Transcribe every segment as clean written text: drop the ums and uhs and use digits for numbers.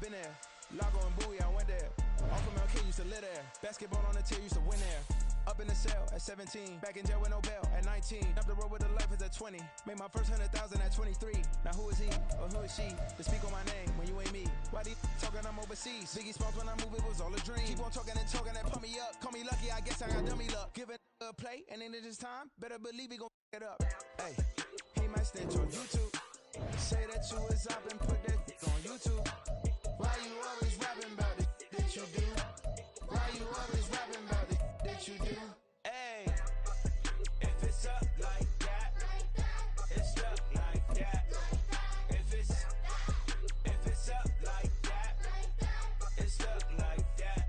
been there. Lago and Bowie, I went there. Off of MLK, used to live there. Basketball on the tier, used to win there. Up in the cell at 17. Back in jail with no bail at 19. Up the road with the life is at 20. Made my first 100,000 at 23. Now who is he or who is she to speak on my name when you ain't me? Why these talking I'm overseas? Biggie Smalls when I move, it was all a dream. Keep on talking and pump me up. Call me lucky, I guess I got dummy luck. Give it a play and then it is time. Better believe he gon' it up. Hey, he might snitch on YouTube. Say that you was up and put that on YouTube. Why you always rapping about it that you do? Why you always rapping about it that you do? Hey, if it's up like that, it's stuck like that. If it's up like that, it's stuck like that.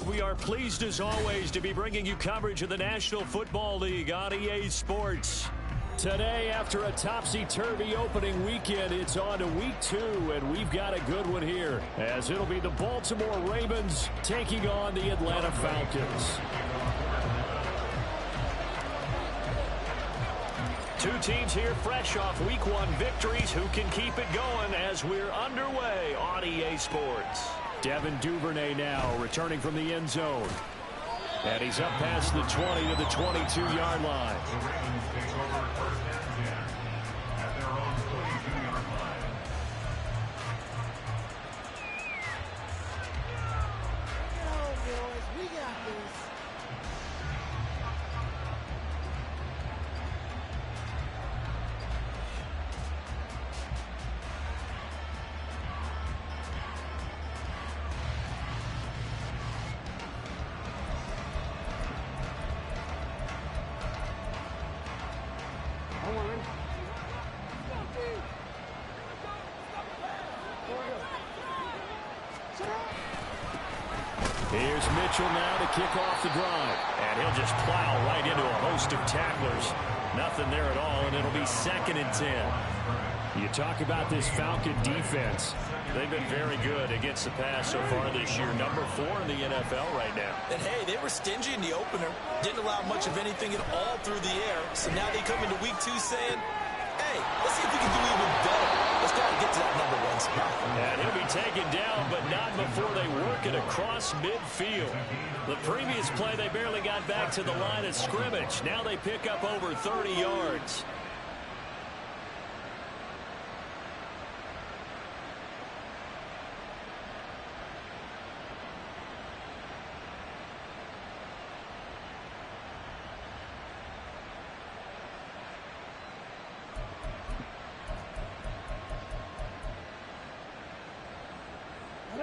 We are pleased as always to be bringing you coverage of the National Football League on EA Sports. Today, after a topsy-turvy opening weekend, it's on to week 2, and we've got a good one here, as it'll be the Baltimore Ravens taking on the Atlanta Falcons. Two teams here fresh off week 1 victories. Who can keep it going as we're underway on EA Sports? Devin Duvernay now returning from the end zone. And he's up past the 20 to the 22-yard line. Here's Mitchell now to kick off the drive. And he'll just plow right into a host of tacklers. Nothing there at all, and it'll be 2nd and 10. You talk about this Falcon defense. They've been very good against the pass so far this year. Number 4 in the NFL right now. And, hey, they were stingy in the opener. Didn't allow much of anything at all through the air. So now they come into week 2 saying, hey, let's see if we can do even better. Let's go and get to that number 1 spot. And he'll be taken down, but not before they work it across midfield. The previous play, they barely got back to the line of scrimmage. Now they pick up over 30 yards.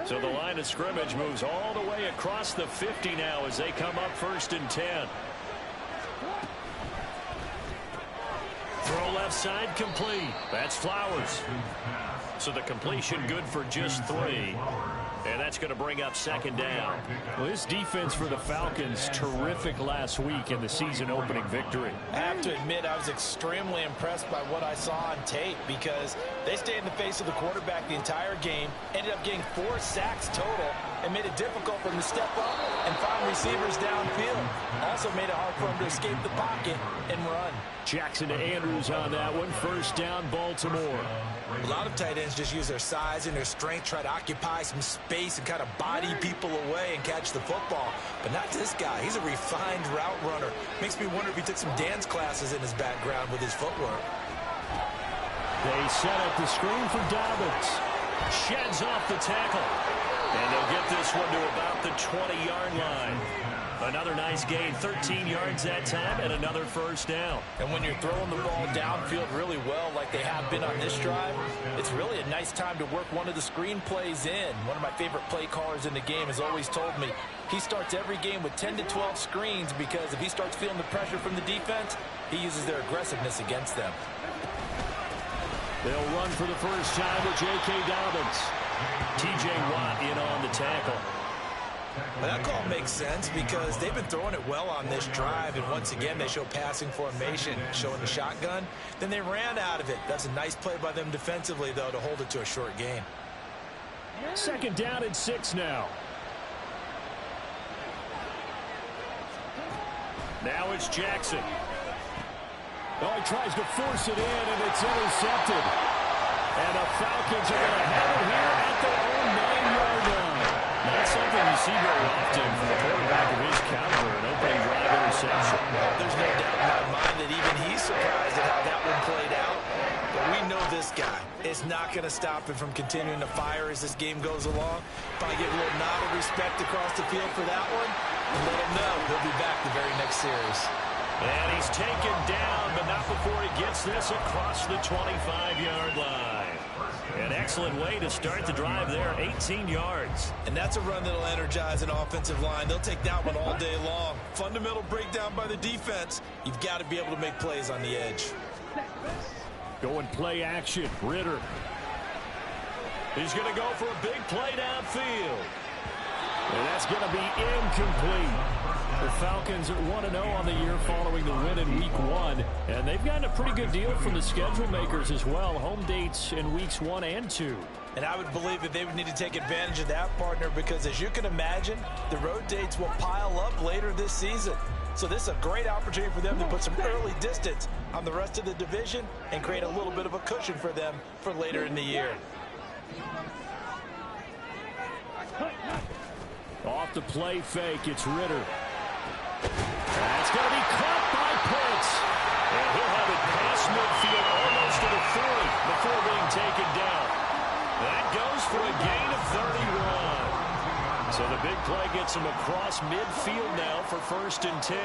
So the line of scrimmage moves all the way across the 50 now as they come up 1st and 10. Throw left side complete. That's Flowers. So the completion good for just 3. And that's going to bring up 2nd down. Well, this defense for the Falcons, terrific last week in the season opening victory. I have to admit, I was extremely impressed by what I saw on tape because they stayed in the face of the quarterback the entire game, ended up getting 4 sacks total, and made it difficult for them to step up and find receivers downfield. Also made it hard for them to escape the pocket and run. Jackson to Andrews on that one. 1st down, Baltimore. A lot of tight ends just use their size and their strength, try to occupy some space and kind of body people away and catch the football. But not this guy. He's a refined route runner. Makes me wonder if he took some dance classes in his background with his footwork. They set up the screen for Dobbins. Sheds off the tackle. And they'll get this one to about the 20-yard line. Another nice gain, 13 yards that time, and another 1st down. And when you're throwing the ball downfield really well like they have been on this drive, it's really a nice time to work one of the screen plays in. One of my favorite play callers in the game has always told me he starts every game with 10 to 12 screens because if he starts feeling the pressure from the defense, he uses their aggressiveness against them. They'll run for the first time with J.K. Dobbins. T.J. Watt in on the tackle. Well, that call makes sense because they've been throwing it well on this drive, and once again they show passing formation, showing the shotgun. Then they ran out of it. That's a nice play by them defensively, though, to hold it to a short gain. 2nd down and 6 now. Now it's Jackson. Oh, he tries to force it in, and it's intercepted. And the Falcons are going to have it here at their own 9-yard line. Not something you see very often from the quarterback of his caliber, an opening drive interception. Well, there's no doubt in my mind that even he's surprised at how that one played out. But we know this guy is not going to stop him from continuing to fire as this game goes along. Probably give a little nod of respect across the field for that one, and let him know he'll be back the very next series. And he's taken down, but not before he gets this across the 25-yard line. An excellent way to start the drive there, 18 yards. And that's a run that'll energize an offensive line. They'll take that one all day long. Fundamental breakdown by the defense. You've got to be able to make plays on the edge. Going play action, Ritter. He's going to go for a big play downfield. And that's going to be incomplete. The Falcons are 1-0 on the year following the win in Week 1. And they've gotten a pretty good deal from the schedule makers as well. Home dates in Weeks 1 and 2. And I would believe that they would need to take advantage of that, partner, because as you can imagine, the road dates will pile up later this season. So this is a great opportunity for them to put some early distance on the rest of the division and create a little bit of a cushion for them for later in the year. Off the play fake, it's Ritter. That's going to be caught by Pitts. And he'll have it past midfield almost to the 40 before being taken down. That goes for a gain of 31. So the big play gets him across midfield now for 1st and 10.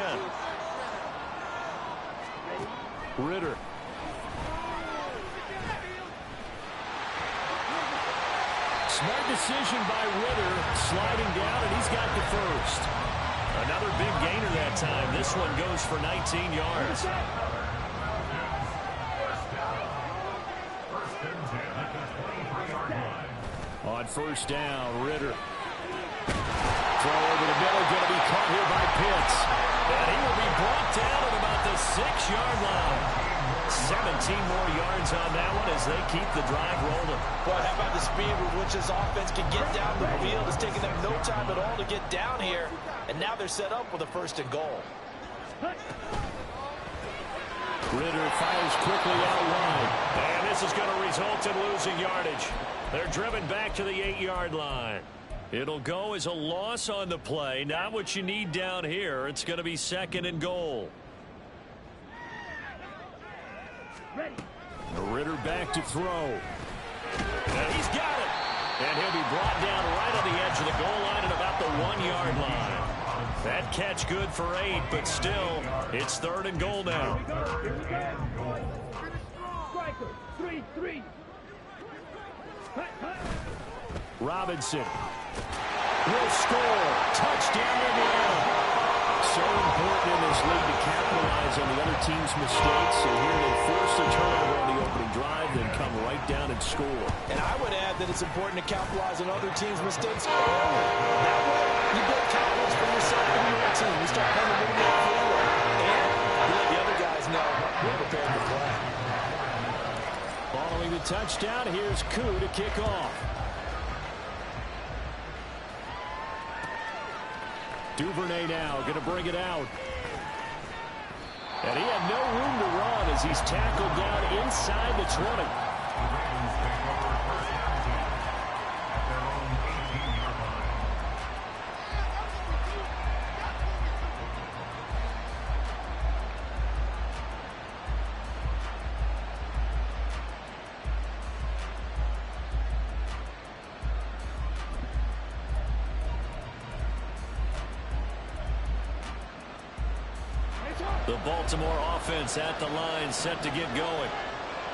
Ritter. Smart decision by Ritter, sliding down, and he's got the first. Another big gainer that time. This one goes for 19 yards. On 1st down, Ritter. Throw over the middle, going to be caught here by Pitts. And he will be brought down at about the 6-yard line. 17 more yards on that one as they keep the drive rolling. Boy, how about the speed with which this offense can get down the field? It's taken them no time at all to get down here. And now they're set up with a 1st and goal. Ritter fires quickly out wide. And this is going to result in losing yardage. They're driven back to the 8-yard line. It'll go as a loss on the play. Not what you need down here. It's going to be 2nd and goal. Ritter back to throw. And he's got it. And he'll be brought down right on the edge of the goal line at about the 1-yard line. That catch good for 8, but still, it's 3rd and goal now. Robinson will score. Touchdown Indiana. So important in this league to capitalize on the other team's mistakes. And here they force a turnover on the opening drive, then come right down and score. And I would add that it's important to capitalize on other teams' mistakes early. That way, you build confidence for yourself and your own team. You start playing a little bit forward. And you let the other guys know we're prepared to play. Following the touchdown, here's Koo to kick off. Duvernay now going to bring it out. And he had no room to run as he's tackled down inside the 20. The Baltimore offense at the line, set to get going.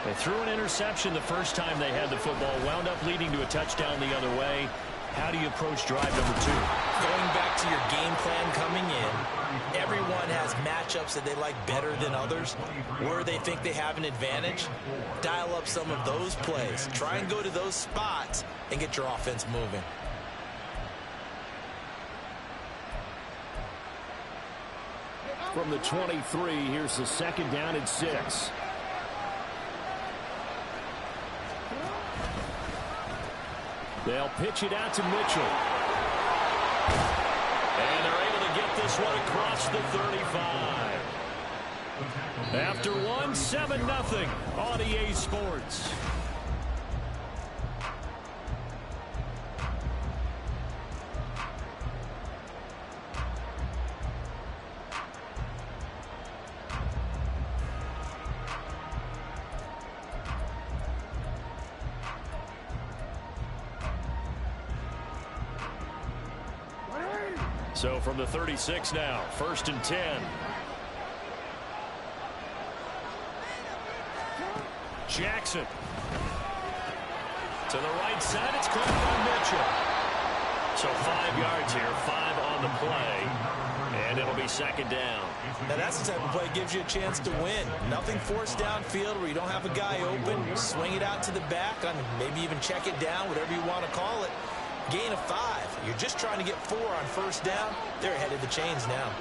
They threw an interception the first time they had the football, wound up leading to a touchdown the other way. How do you approach drive number 2? Going back to your game plan coming in, everyone has matchups that they like better than others. Where they think they have an advantage, dial up some of those plays. Try and go to those spots and get your offense moving. From the 23, here's the 2nd down and 6. They'll pitch it out to Mitchell. And they're able to get this one across the 35. After one, 7-0 on EA Sports. So from the 36 now, 1st and 10. Jackson. To the right side, it's caught by Mitchell. So 5 yards here, 5 on the play, and it'll be 2nd down. Now that's the type of play that gives you a chance to win. Nothing forced downfield where you don't have a guy open. Swing it out to the back, maybe even check it down, whatever you want to call it. Gain of 5. You're just trying to get 4 on 1st down. They're ahead of the chains now.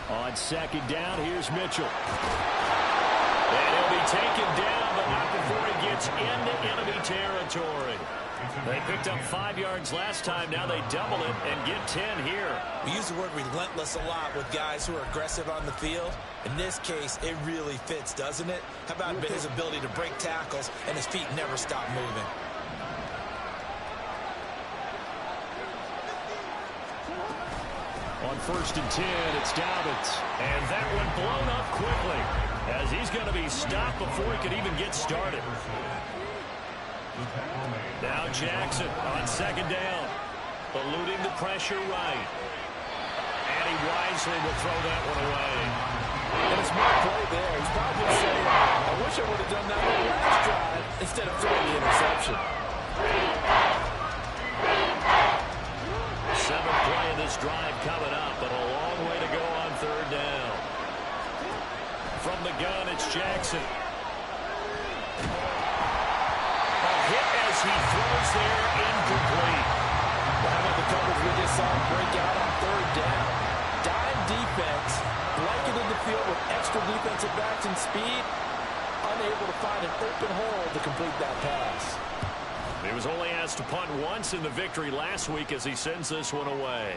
On 2nd down, here's Mitchell. And he'll be taken down, but not before he gets into enemy territory. They picked up 5 yards last time. Now they double it and get 10 here. We use the word relentless a lot with guys who are aggressive on the field. In this case, it really fits, doesn't it? How about his ability to break tackles and his feet never stop moving? On 1st and 10, it's Dobbins. And that one blown up quickly as he's going to be stopped before he could even get started. Now Jackson on 2nd down, eluding the pressure right. And he wisely will throw that one away. And a smart play there. He's probably going to say, I wish I would have done that on the last drive instead of throwing the interception. 7th play of this drive coming up, but a long way to go on 3rd down. From the gun, it's Jackson. A hit as he throws there, incomplete. How about the coverage we just saw break out on 3rd down? Dime defense, blanketed the field with extra defensive backs and speed, unable to find an open hole to complete that pass. He was only asked to punt once in the victory last week as he sends this one away.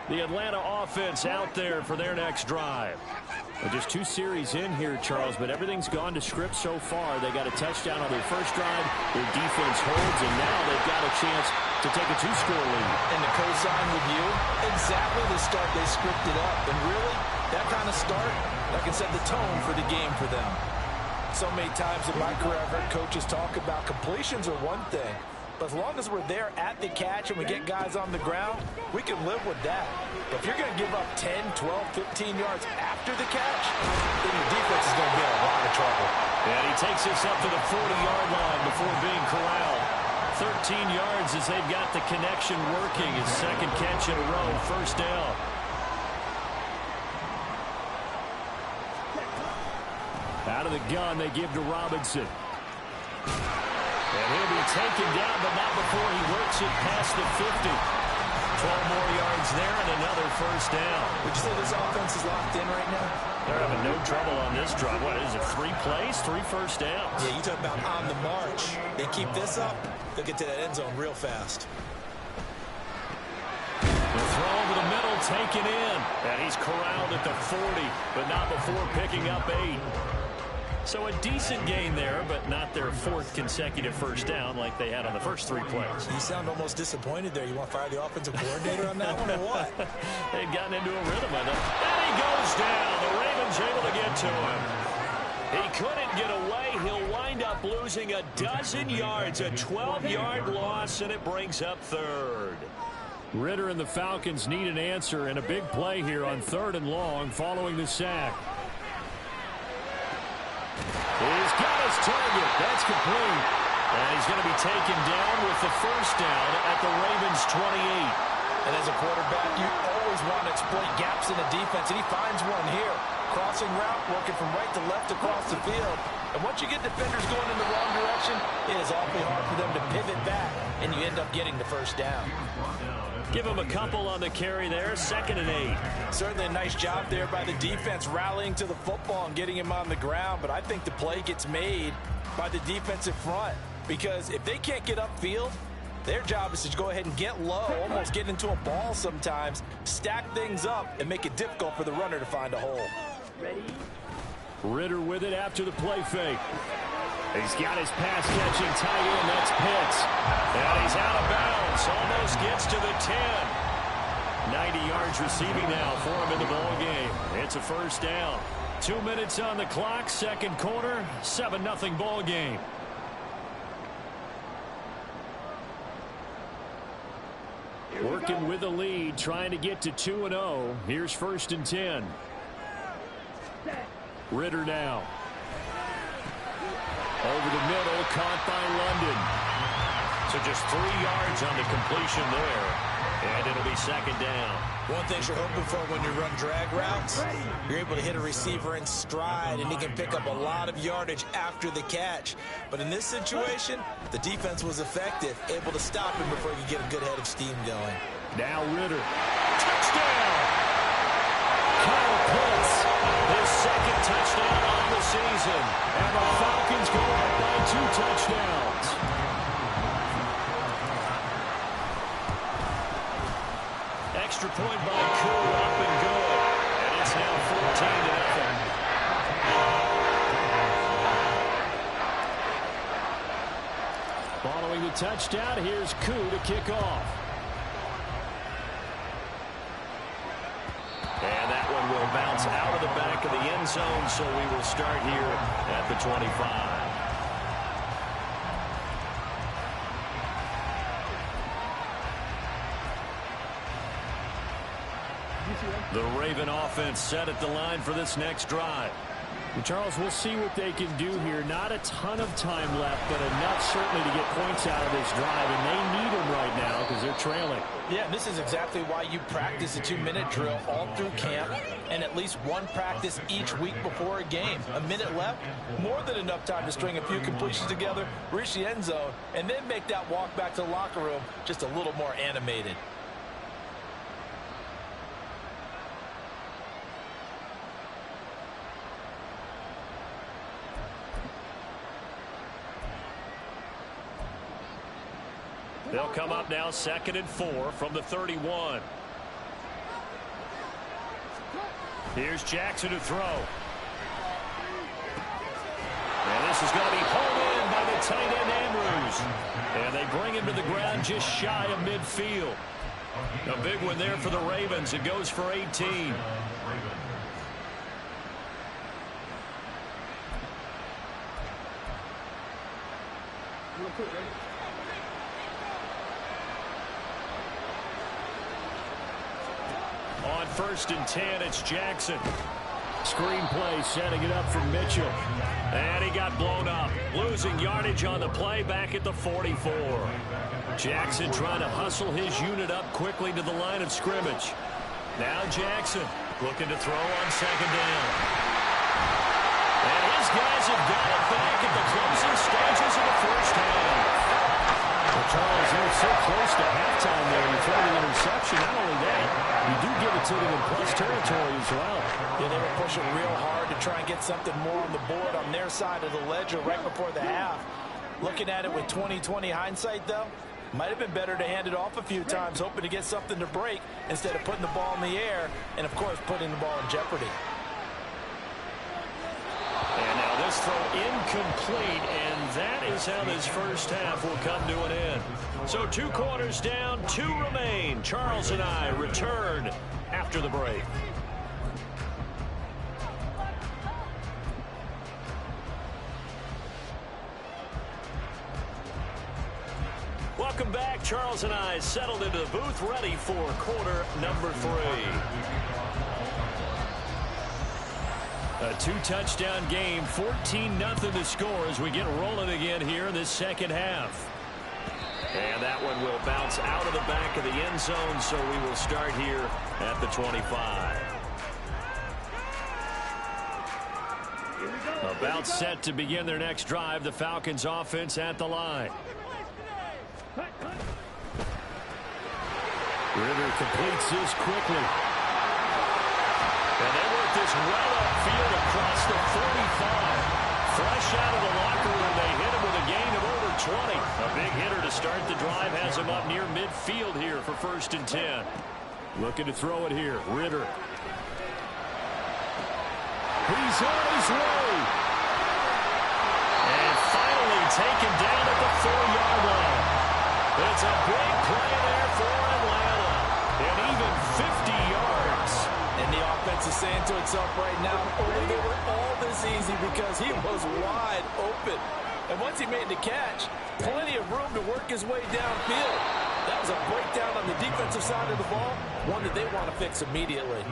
The Atlanta offense out there for their next drive. Well, just 2 series in here, Charles, but everything's gone to script so far. They got a touchdown on their first drive. Their defense holds, and now they've got a chance to take a 2-score lead. And to co-sign with you, exactly the start they scripted up. And really, that kind of start, that can set the tone for the game for them. So many times in my career, I've heard coaches talk about completions are one thing. But as long as we're there at the catch and we get guys on the ground, we can live with that. But if you're going to give up 10, 12, 15 yards after the catch, then your defense is going to be in a lot of trouble. And he takes this up to the 40-yard line before being corralled. 13 yards as they've got the connection working. His 2nd catch in a row, 1st down. Out of the gun, they give to Robinson. And he'll be taken down, but not before he works it past the 50. 12 more yards there and another 1st down. Would you say this offense is locked in right now? They're having no trouble on this drive. What is it, 3 plays, 3 1st downs? Yeah, you talk about on the march. They keep this up, they'll get to that end zone real fast. The throw over the middle, taken in. And he's corralled at the 40, but not before picking up 8. So a decent gain there, but not their 4th consecutive 1st down like they had on the first 3 plays. You sound almost disappointed there. You want to fire the offensive coordinator on that one or what? They've gotten into a rhythm of it. And he goes down. The Ravens able to get to him. He couldn't get away. He'll wind up losing a dozen yards, a 12-yard loss, and it brings up 3rd. Ridder and the Falcons need an answer, and a big play here on 3rd and long following the sack. He's got his target. That's complete. And he's going to be taken down with the 1st down at the Ravens' 28. And as a quarterback, you always want to exploit gaps in the defense, and he finds one here. Crossing route, working from right to left across the field. And once you get defenders going in the wrong direction, it is awfully hard for them to pivot back, and you end up getting the 1st down. Give him a couple on the carry there, 2nd and 8. Certainly a nice job there by the defense rallying to the football and getting him on the ground, but I think the play gets made by the defensive front because if they can't get upfield, their job is to go ahead and get low, almost get into a ball sometimes, stack things up, and make it difficult for the runner to find a hole. Ridder with it after the play fake. He's got his pass-catching tight end. That's Pitts. And he's out of bounds. Almost gets to the 10. 90 yards receiving now for him in the ball game. It's a first down. 2 minutes on the clock, second quarter, 7-0 ball game. Working with the lead, trying to get to 2-0. Here's 1st and 10. Ridder now. Over the middle, caught by London. So just 3 yards on the completion there. And it'll be 2nd down. One thing you're hoping for when you run drag routes, you're able to hit a receiver in stride, and he can pick up a lot of yardage after the catch. But in this situation, the defense was effective, able to stop him before he could get a good head of steam going. Now Ridder. Touchdown! Kyle Pitts, his 2nd touchdown on the season. And the Falcons go up by 2 touchdowns. Extra point by Koo, up and good. And it's now 14-0. Following the touchdown, here's Koo to kick off. And that one will bounce out of the back of the end zone, so we will start here at the 25. The Raven offense set at the line for this next drive. And Charles, we'll see what they can do here. Not a ton of time left, but enough certainly to get points out of this drive, and they need them right now because they're trailing. Yeah, this is exactly why you practice a 2-minute drill all through camp and at least one practice each week before a game. A minute left, more than enough time to string a few completions together, reach the end zone, and then make that walk back to the locker room just a little more animated. They'll come up now 2nd and 4 from the 31. Here's Jackson to throw. And this is going to be pulled in by the tight end Andrews. And they bring him to the ground just shy of midfield. A big one there for the Ravens. It goes for 18. On 1st and 10, it's Jackson. Screenplay setting it up for Mitchell. And he got blown up. Losing yardage on the play back at the 44. Jackson trying to hustle his unit up quickly to the line of scrimmage. Now Jackson looking to throw on 2nd down. And his guys have got it back at the closing stages of the first half. Well, Charles, they're so close to halftime there. You throw the interception. Not only that, you do give it to them in plus territory as well. Yeah, they were pushing real hard to try and get something more on the board on their side of the ledger right before the half. Looking at it with 20/20 hindsight, though, might have been better to hand it off a few times, hoping to get something to break instead of putting the ball in the air and, of course, putting the ball in jeopardy. And now this throw incomplete, and that is how this first half will come to an end. So 2 quarters down, 2 remain. Charles and I return after the break. Welcome back. Charles and I settled into the booth, ready for quarter number 3. A 2-touchdown game, 14-0 to score as we get rolling again here in this second half. And that one will bounce out of the back of the end zone, so we will start here at the 25. About set to begin their next drive, the Falcons offense at the line. Ritter completes this quickly. And they work this well upfield across the 45. Fresh out of the locker room, they hit him with a gain of over 20. A big hitter to start the drive has him up near midfield here for 1st and 10. Looking to throw it here. Ritter. He's on his way. And finally taken down at the 4-yard line. It's a big play there for Atlanta. And even 50 yards. And the offense is saying to itself right now, only they were all this easy because he was wide open. And once he made the catch, plenty of room to work his way downfield. That was a breakdown on the defensive side of the ball, one that they want to fix immediately.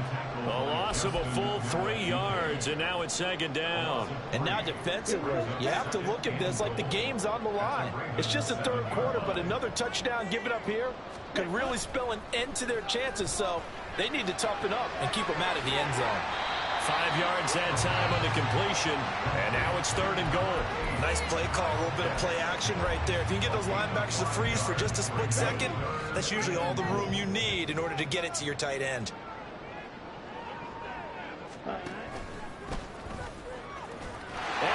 A loss of a full 3 yards, and now it's 2nd down. And now defensively, you have to look at this like the game's on the line. It's just the 3rd quarter, but another touchdown given up here could really spell an end to their chances, so they need to toughen up and keep them out of the end zone. 5 yards that time on the completion, and now it's 3rd and goal. Nice play call, a little bit of play action right there. If you can get those linebackers to freeze for just a split second, that's usually all the room you need in order to get it to your tight end. And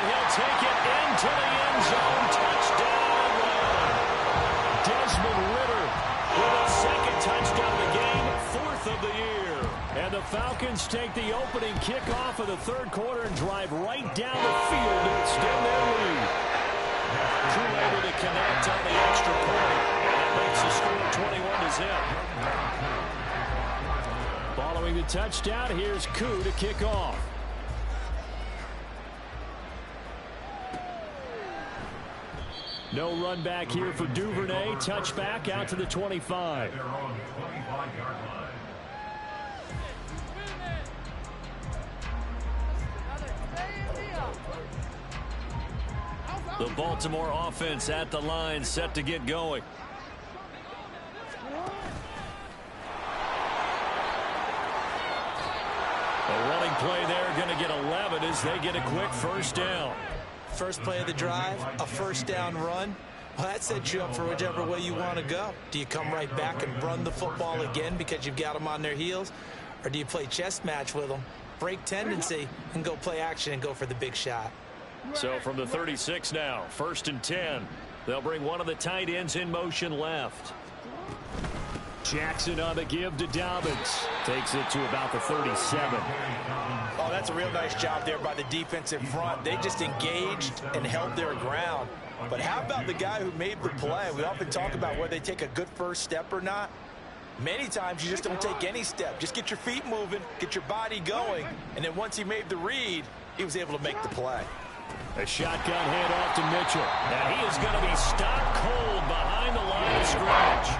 he'll take it into the end zone. Touchdown. Desmond Ritter with a 2nd touchdown of the game, 4th of the year. And the Falcons take the opening kickoff of the 3rd quarter and drive right down the field to extend their lead. Drew able to connect on the extra point. And that makes the score 21-0. Following the touchdown, here's Koo to kick off. No run back here for Duvernay. Touchback out to the 25. The Baltimore offense at the line, set to get going. A running play there, going to get 11 as they get a quick 1st down. First play of the drive, a 1st down run. Well, that sets you up for whichever way you want to go. Do you come right back and run the football again because you've got them on their heels? Or do you play chess match with them, break tendency, and go play action and go for the big shot? So from the 36 now, 1st and 10. They'll bring one of the tight ends in motion left. Jackson on the give to Dobbins. Takes it to about the 37. Oh, that's a real nice job there by the defensive front. They just engaged and held their ground. But how about the guy who made the play? We often talk about whether they take a good first step or not. Many times you just don't take any step. Just get your feet moving, get your body going, and then once he made the read, he was able to make the play. A shotgun handoff to Mitchell. Now he is going to be stopped cold behind the line of scrimmage.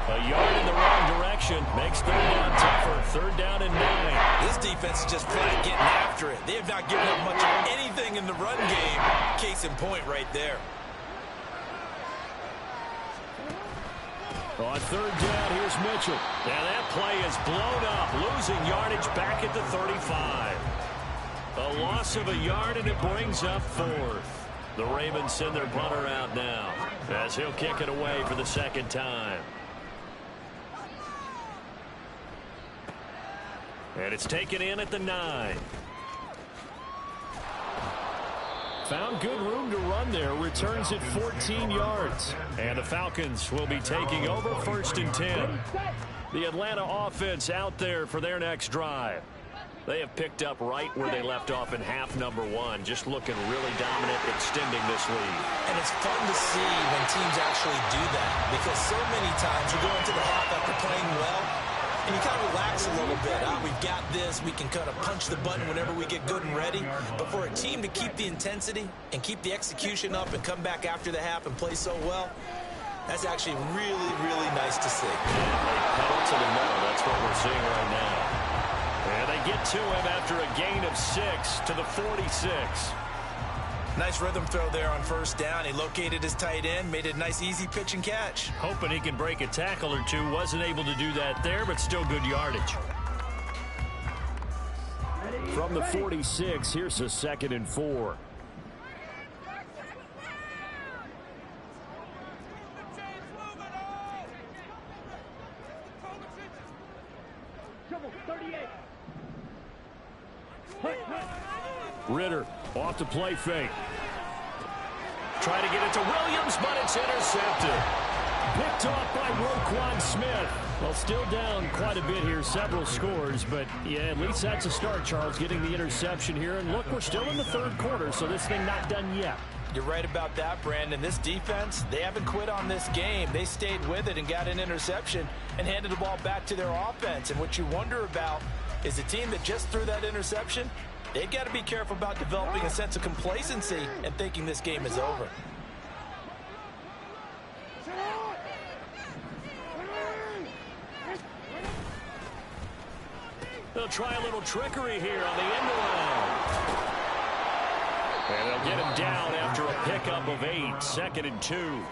A yard in the wrong direction makes 3rd down tougher. 3rd down and 9. This defense is just flat getting after it. They have not given up much of anything in the run game. Case in point right there. On 3rd down, here's Mitchell. Now that play is blown up, losing yardage back at the 35. A loss of a yard, and it brings up 4th. The Ravens send their punter out now as he'll kick it away for the 2nd time. And it's taken in at the 9. Found good room to run there. Returns at 14 yards. And the Falcons will be taking over 1st and 10. The Atlanta offense out there for their next drive. They have picked up right where they left off in half number 1. Just looking really dominant, extending this lead. And it's fun to see when teams actually do that. Because so many times you go into the half after playing well, and you kind of relax a little bit. We've got this. We can kind of punch the button whenever we get good and ready. But for a team to keep the intensity and keep the execution up and come back after the half and play so well, that's actually really, really nice to see. Pedal to the metal. That's what we're seeing right now. And they get to him after a gain of 6 to the 46. Nice rhythm throw there on 1st down. He located his tight end, made a nice easy pitch and catch. Hoping he can break a tackle or two. Wasn't able to do that there, but still good yardage. From the 46, here's a 2nd and 4. Ritter off the play fake. Trying to get it to Williams, but it's intercepted. Picked off by Roquan Smith. Well, still down quite a bit here, several scores, but yeah, at least that's a start, Charles, getting the interception here. And look, we're still in the third quarter, so this thing not done yet. You're right about that, Brandon. This defense, they haven't quit on this game. They stayed with it and got an interception and handed the ball back to their offense. And what you wonder about is a team that just threw that interception, they've got to be careful about developing a sense of complacency and thinking this game is over. They'll try a little trickery here on the end around. And they'll get him down after a pickup of 8, 2nd and 2.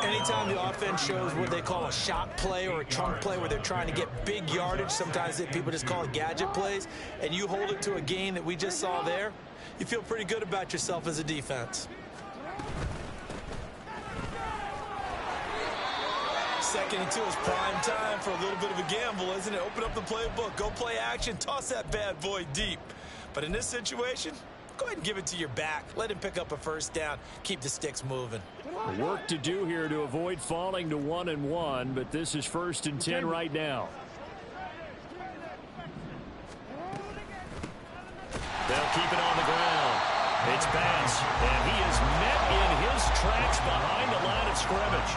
Anytime the offense shows what they call a shot play or a chunk play where they're trying to get big yardage, sometimes people just call it gadget plays, and you hold it to a gain that we just saw there, you feel pretty good about yourself as a defense. Second and 2 is prime time for a little bit of a gamble, isn't it? Open up the playbook, go play action, toss that bad boy deep. But in this situation, go ahead and give it to your back. Let him pick up a first down. Keep the sticks moving. Work to do here to avoid falling to 1-1, but this is 1st and 10 right now. They'll keep it on the ground. It's Bass, and he is met in his tracks behind the line of scrimmage.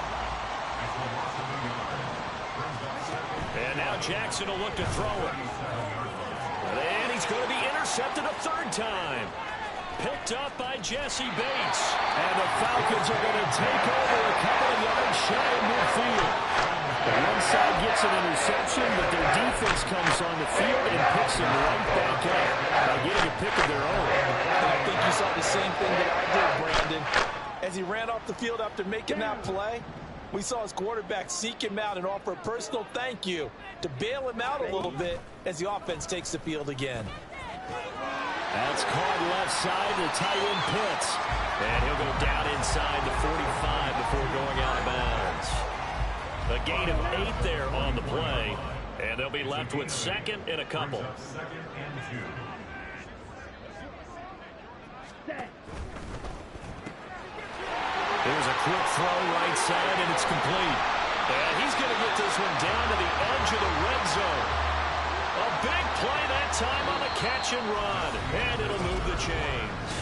And now Jackson will look to throw it. And he's going to be intercepted a 3rd time. Picked up by Jesse Bates. And the Falcons are going to take over a couple of yards shy of midfield. One side gets an interception, but their defense comes on the field and picks them right back up by getting a pick of their own. And I think you saw the same thing that I did, Brandon. As he ran off the field after making that play, we saw his quarterback seek him out and offer a personal thank you to bail him out a little bit as the offense takes the field again. That's caught left side to tight end Pitts. And he'll go down inside the 45 before going out of bounds. A gain of 8 there on the play. And they'll be left with 2nd and a couple. There's a quick throw right side, and it's complete. And he's going to get this one down to the edge of the red zone. A big play that time on the catch and run. And it'll move the chains.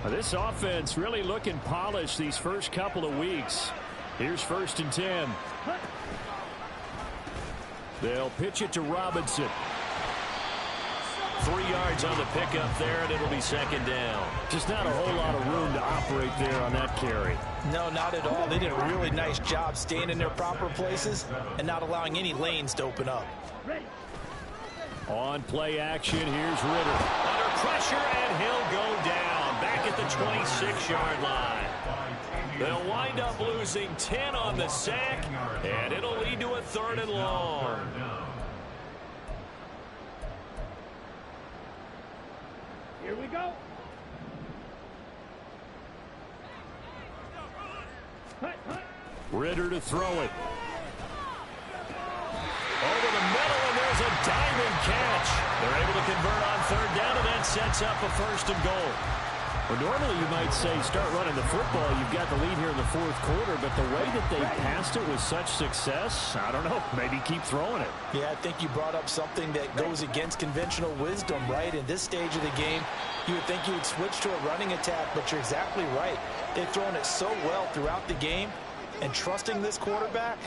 This offense really looking polished these first couple of weeks. Here's 1st and 10. They'll pitch it to Robinson. 3 yards on the pickup there, and it'll be 2nd down. Just not a whole lot of room to operate there on that carry. No, not at all. They did a really nice job staying in their proper places and not allowing any lanes to open up. On play action, here's Ritter. Under pressure, and he'll go down. Back at the 26-yard line. They'll wind up losing 10 on the sack, and it'll lead to a 3rd and long. Here we go. Ritter to throw it. Over the middle, and there's a diving catch. They're able to convert on 3rd down, and that sets up a 1st and goal. Well, normally you might say start running the football. You've got the lead here in the 4th quarter, but the way that they passed it with such success, I don't know, maybe keep throwing it. Yeah, I think you brought up something that goes against conventional wisdom, right? In this stage of the game, you would think you would switch to a running attack, but you're exactly right. They've thrown it so well throughout the game, and trusting this quarterback,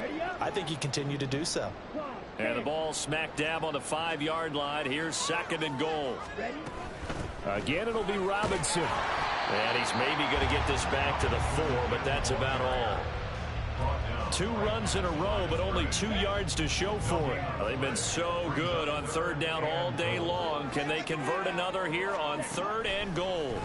I think you continue to do so. And the ball smack dab on the 5-yard line. Here's 2nd and goal. Again, it'll be Robinson. And he's maybe going to get this back to the 4, but that's about all. 2 runs in a row, but only 2 yards to show for it. They've been so good on 3rd down all day long. Can they convert another here on 3rd and goal?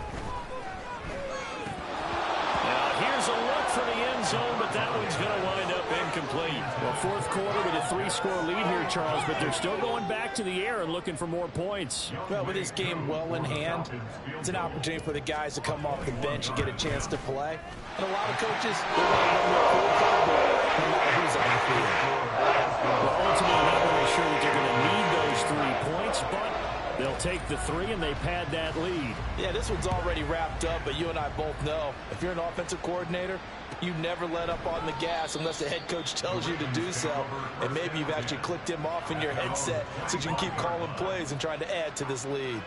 Now, here's a look for the end zone, but that one's going to wind up incomplete. Well, 4th quarter with a 3-score lead here, Charles, but they're still going back to the air and looking for more points. Well, with this game well in hand, it's an opportunity for the guys to come off the bench and get a chance to play. And a lot of coaches, they want to run their full playbook, no matter who's on. take the 3, and they've had that lead. Yeah, this one's already wrapped up, but you and I both know if you're an offensive coordinator, you never let up on the gas unless the head coach tells you to do so. And maybe you've actually clicked him off in your headset so you can keep calling plays and trying to add to this lead.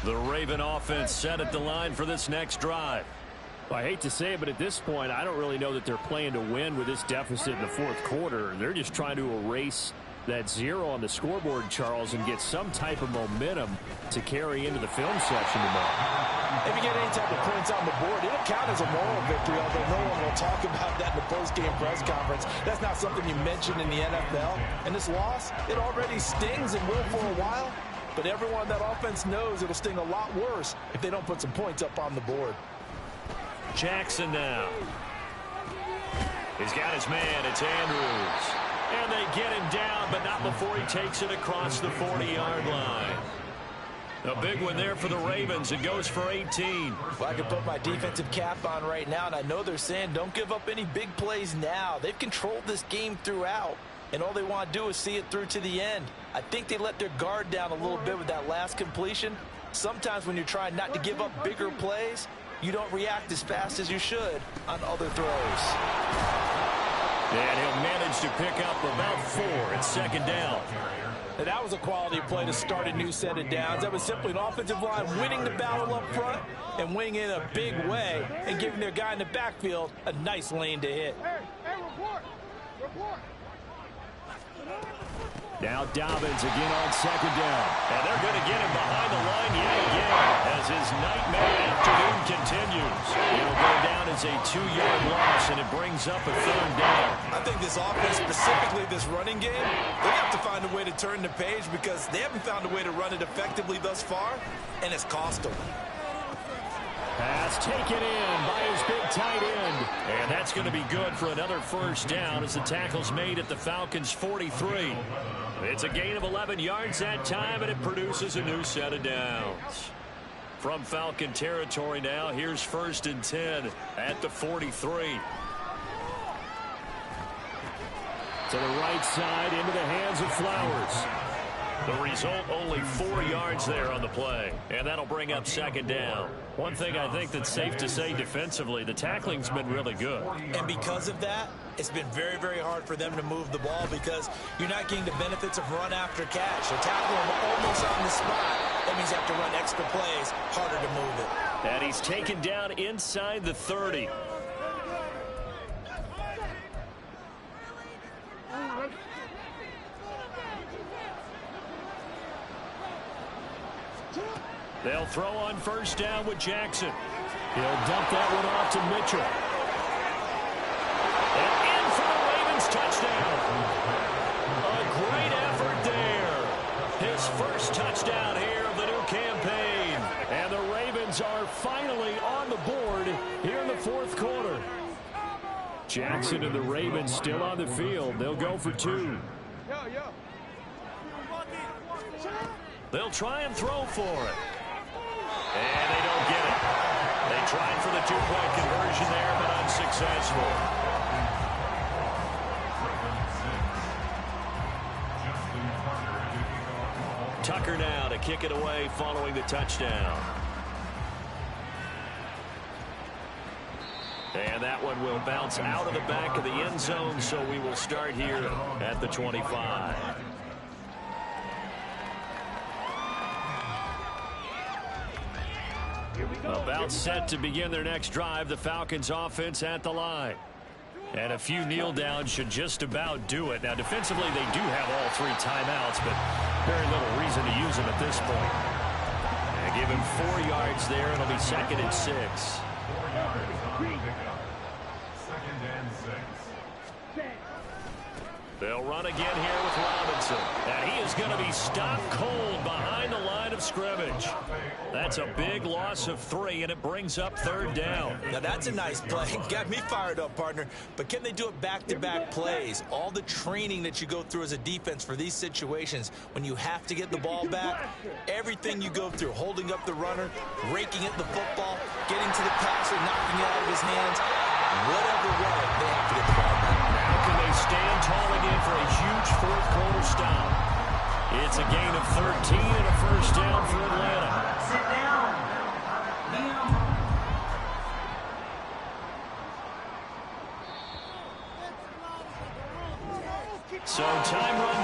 The Raven offense set at the line for this next drive. I hate to say it, but at this point, I don't really know that they're playing to win with this deficit in the fourth quarter. They're just trying to erase that 0 on the scoreboard, Charles, and get some type of momentum to carry into the film session tomorrow. If you get any type of points on the board, it'll count as a moral victory, although no one will talk about that in the post-game press conference. That's not something you mention in the NFL. And this loss, it already stings and will for a while. But everyone on that offense knows it'll sting a lot worse if they don't put some points up on the board. Jackson now. He's got his man. It's Andrews. And they get him down, but not before he takes it across the 40-yard line. A big one there for the Ravens. It goes for 18. Well, I can put my defensive cap on right now, and I know they're saying don't give up any big plays now. They've controlled this game throughout, and all they want to do is see it through to the end. I think they let their guard down a little bit with that last completion. Sometimes when you're trying not to give up bigger plays, you don't react as fast as you should on other throws. And he'll manage to pick up about 4 at second down. And that was a quality play to start a new set of downs. That was simply an offensive line winning the battle up front and winning in a big way and giving their guy in the backfield a nice lane to hit. Hey, report. Now Dobbins again on second down. And they're going to get him behind the line yet again as his nightmare afternoon continues. It'll go down as a 2-yard loss, and it brings up a 3rd down. I think this offense, specifically this running game, they have to find a way to turn the page because they haven't found a way to run it effectively thus far, and it's cost them. Pass taken in by his big tight end. And that's going to be good for another 1st down as the tackle's made at the Falcons' 43. It's a gain of 11 yards that time, and it produces a new set of downs. From Falcon territory now, here's 1st and 10 at the 43. To the right side, into the hands of Flowers. The result, only 4 yards there on the play, and that'll bring up 2nd down. One thing I think that's safe to say defensively, the tackling's been really good. And because of that, it's been very, very hard for them to move the ball because you're not getting the benefits of run after catch. They're tackling them almost on the spot. That means you have to run extra plays, harder to move it. And he's taken down inside the 30. They'll throw on 1st down with Jackson. He'll dump that one off to Mitchell. And in for the Ravens touchdown. A great effort there. His 1st touchdown here of the new campaign. And the Ravens are finally on the board here in the 4th quarter. Jackson and the Ravens still on the field. They'll go for 2. They'll try and throw for it. And they don't get it. They tried for the 2-point conversion there, but unsuccessful. Tucker now to kick it away following the touchdown. And that one will bounce out of the back of the end zone, so we will start here at the 25. About set to begin their next drive, the Falcons offense at the line. And a few kneel downs should just about do it. Now, defensively, they do have all 3 timeouts, but very little reason to use them at this point. And give him 4 yards there. It'll be 2nd and 6. 2nd and 6. They'll run again here with Robinson. And he is going to be stopped cold behind the line of scrimmage. That's a big loss of 3, and it brings up 3rd down. Now that's a nice play. Got me fired up, partner. But can they do it back-to-back plays? All the training that you go through as a defense for these situations, when you have to get the ball back, everything you go through, holding up the runner, raking at the football, getting to the passer, knocking it out of his hands, whatever way, they have to get the ball back. Now can they stand tall again for a huge 4th quarter stop? It's a gain of 13 and a 1st down for Atlanta. Sit down. So time runs